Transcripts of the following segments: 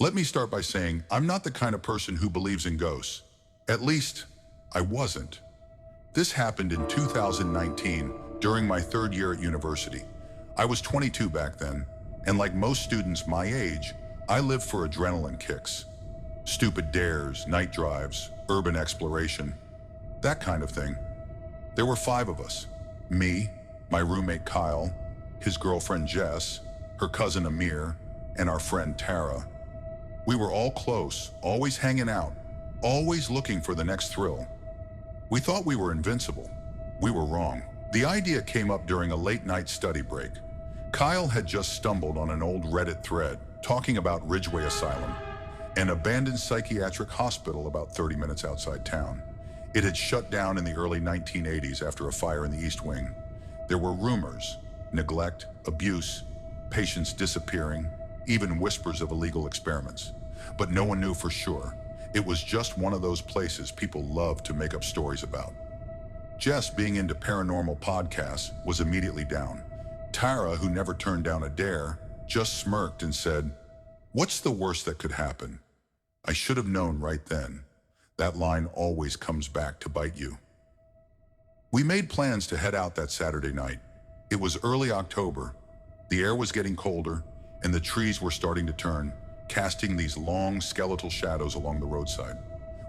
Let me start by saying I'm not the kind of person who believes in ghosts. At least, I wasn't. This happened in 2019 during my third year at university. I was 22 back then, and like most students my age, I lived for adrenaline kicks. Stupid dares, night drives, urban exploration, that kind of thing. There were 5 of us. Me, my roommate Kyle, his girlfriend Jess, her cousin Amir, and our friend Tara. We were all close, always hanging out, always looking for the next thrill. We thought we were invincible. We were wrong. The idea came up during a late-night study break. Kyle had just stumbled on an old Reddit thread talking about Ridgeway Asylum, an abandoned psychiatric hospital about 30 minutes outside town. It had shut down in the early 1980s after a fire in the East Wing. There were rumors, neglect, abuse, patients disappearing, even whispers of illegal experiments. But no one knew for sure. It was just one of those places people loved to make up stories about. Jess, being into paranormal podcasts, was immediately down. Tara, who never turned down a dare, just smirked and said, "What's the worst that could happen?" I should have known right then. That line always comes back to bite you. We made plans to head out that Saturday night. It was early October. The air was getting colder, and the trees were starting to turn, casting these long skeletal shadows along the roadside.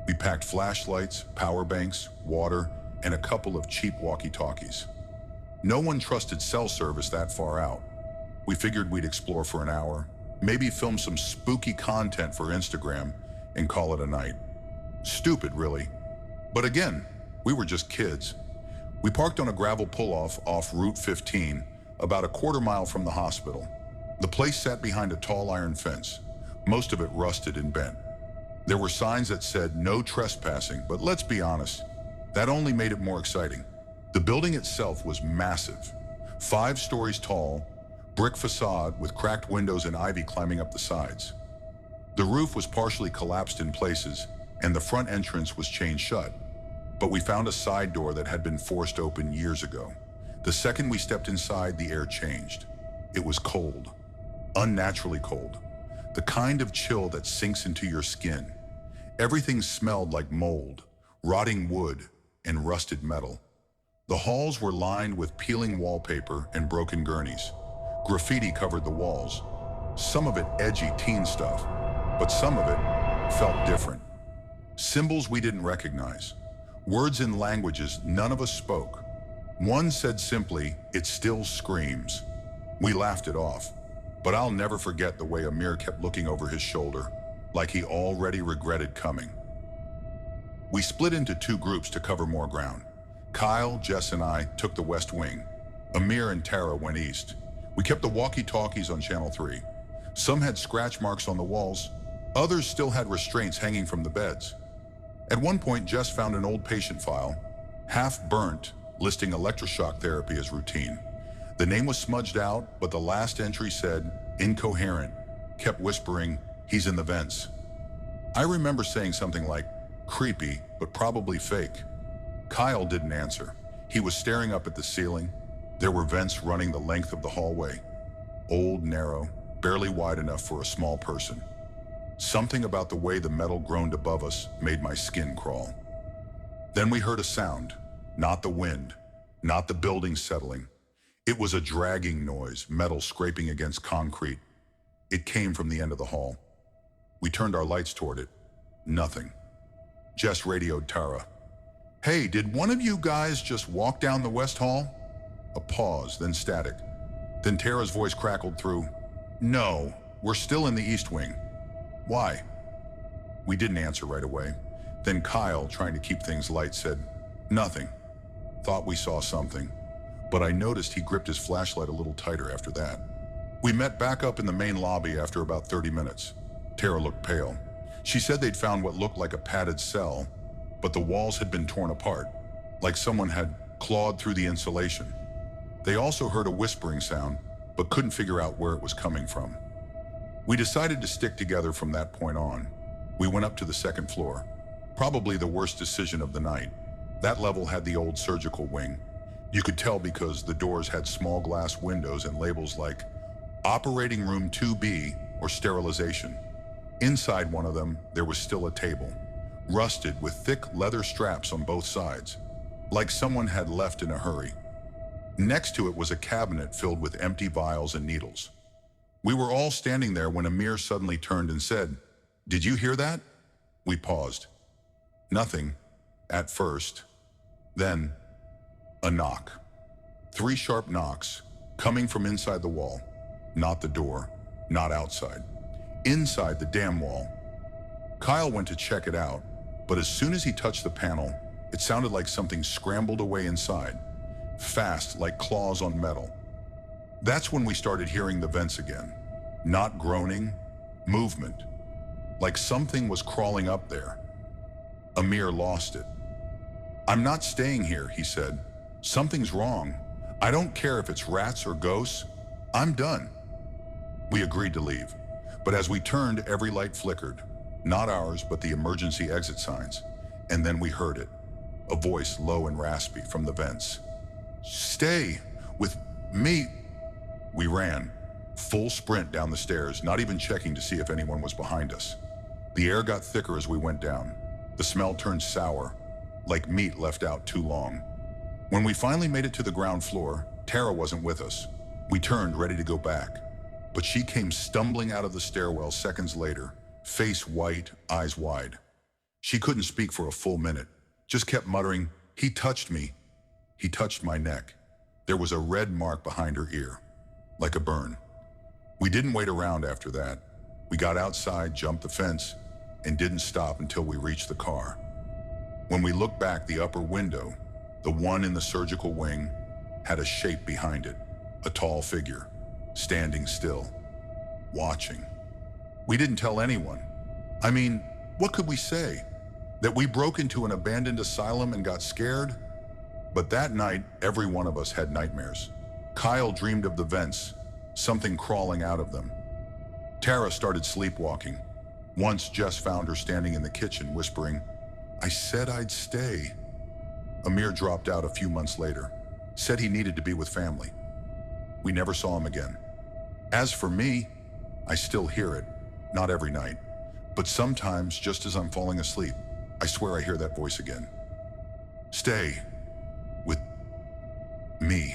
We packed flashlights, power banks, water, and a couple of cheap walkie-talkies. No one trusted cell service that far out. We figured we'd explore for an hour, maybe film some spooky content for Instagram, and call it a night. Stupid, really. But again, we were just kids. We parked on a gravel pull-off off Route 15, about a quarter-mile from the hospital. The place sat behind a tall iron fence, most of it rusted and bent. There were signs that said no trespassing, but let's be honest, that only made it more exciting. The building itself was massive, 5 stories tall, brick facade with cracked windows and ivy climbing up the sides. The roof was partially collapsed in places, and the front entrance was chained shut. But we found a side door that had been forced open years ago. The second we stepped inside, the air changed. It was cold, unnaturally cold, the kind of chill that sinks into your skin. Everything smelled like mold, rotting wood, and rusted metal. The halls were lined with peeling wallpaper and broken gurneys. Graffiti covered the walls, some of it edgy teen stuff, but some of it felt different. Symbols we didn't recognize, words in languages none of us spoke. One said simply, "It still screams." We laughed it off, but I'll never forget the way Amir kept looking over his shoulder, like he already regretted coming. We split into 2 groups to cover more ground. Kyle, Jess, and I took the west wing. Amir and Tara went east. We kept the walkie-talkies on Channel 3. Some had scratch marks on the walls. Others still had restraints hanging from the beds. At one point, Jess found an old patient file, half burnt, listing electroshock therapy as routine. The name was smudged out, but the last entry said, incoherent, kept whispering, "He's in the vents." I remember saying something like, "Creepy, but probably fake." Kyle didn't answer. He was staring up at the ceiling. There were vents running the length of the hallway. Old, narrow, barely wide enough for a small person. Something about the way the metal groaned above us made my skin crawl. Then we heard a sound, not the wind, not the building settling. It was a dragging noise, metal scraping against concrete. It came from the end of the hall. We turned our lights toward it. Nothing. Jess radioed Tara. "Hey, did one of you guys just walk down the west hall?" A pause, then static. Then Tara's voice crackled through. "No, we're still in the East Wing." "Why?" We didn't answer right away. Then Kyle, trying to keep things light, said, "Nothing." Thought we saw something, but I noticed he gripped his flashlight a little tighter after that. We met back up in the main lobby after about 30 minutes. Tara looked pale. She said they'd found what looked like a padded cell, but the walls had been torn apart, like someone had clawed through the insulation. They also heard a whispering sound, but couldn't figure out where it was coming from. We decided to stick together from that point on. We went up to the second floor, probably the worst decision of the night. That level had the old surgical wing. You could tell because the doors had small glass windows and labels like Operating Room 2B or Sterilization. Inside one of them, there was still a table, rusted with thick leather straps on both sides, like someone had left in a hurry. Next to it was a cabinet filled with empty vials and needles. We were all standing there when Amir suddenly turned and said, "Did you hear that?" We paused. Nothing, at first. Then, a knock. 3 sharp knocks, coming from inside the wall. Not the door, not outside. Inside the damn wall. Kyle went to check it out, but as soon as he touched the panel, it sounded like something scrambled away inside, fast like claws on metal. That's when we started hearing the vents again. Not groaning, movement. Like something was crawling up there. Amir lost it. "I'm not staying here," he said. "Something's wrong. I don't care if it's rats or ghosts. I'm done." We agreed to leave, but as we turned, every light flickered. Not ours, but the emergency exit signs. And then we heard it. A voice, low and raspy, from the vents. "Stay with me." We ran, full sprint down the stairs, not even checking to see if anyone was behind us. The air got thicker as we went down. The smell turned sour, like meat left out too long. When we finally made it to the ground floor, Tara wasn't with us. We turned, ready to go back, but she came stumbling out of the stairwell seconds later, face white, eyes wide. She couldn't speak for a full minute, just kept muttering, "He touched me. He touched my neck." There was a red mark behind her ear, like a burn. We didn't wait around after that. We got outside, jumped the fence, and didn't stop until we reached the car. When we looked back, the upper window, the one in the surgical wing, had a shape behind it, a tall figure, standing still, watching. We didn't tell anyone. I mean, what could we say? That we broke into an abandoned asylum and got scared? But that night, every one of us had nightmares. Kyle dreamed of the vents, something crawling out of them. Tara started sleepwalking. Once Jess found her standing in the kitchen, whispering, "I said I'd stay." Amir dropped out a few months later, said he needed to be with family. We never saw him again. As for me, I still hear it, not every night, but sometimes just as I'm falling asleep, I swear I hear that voice again. "Stay with me."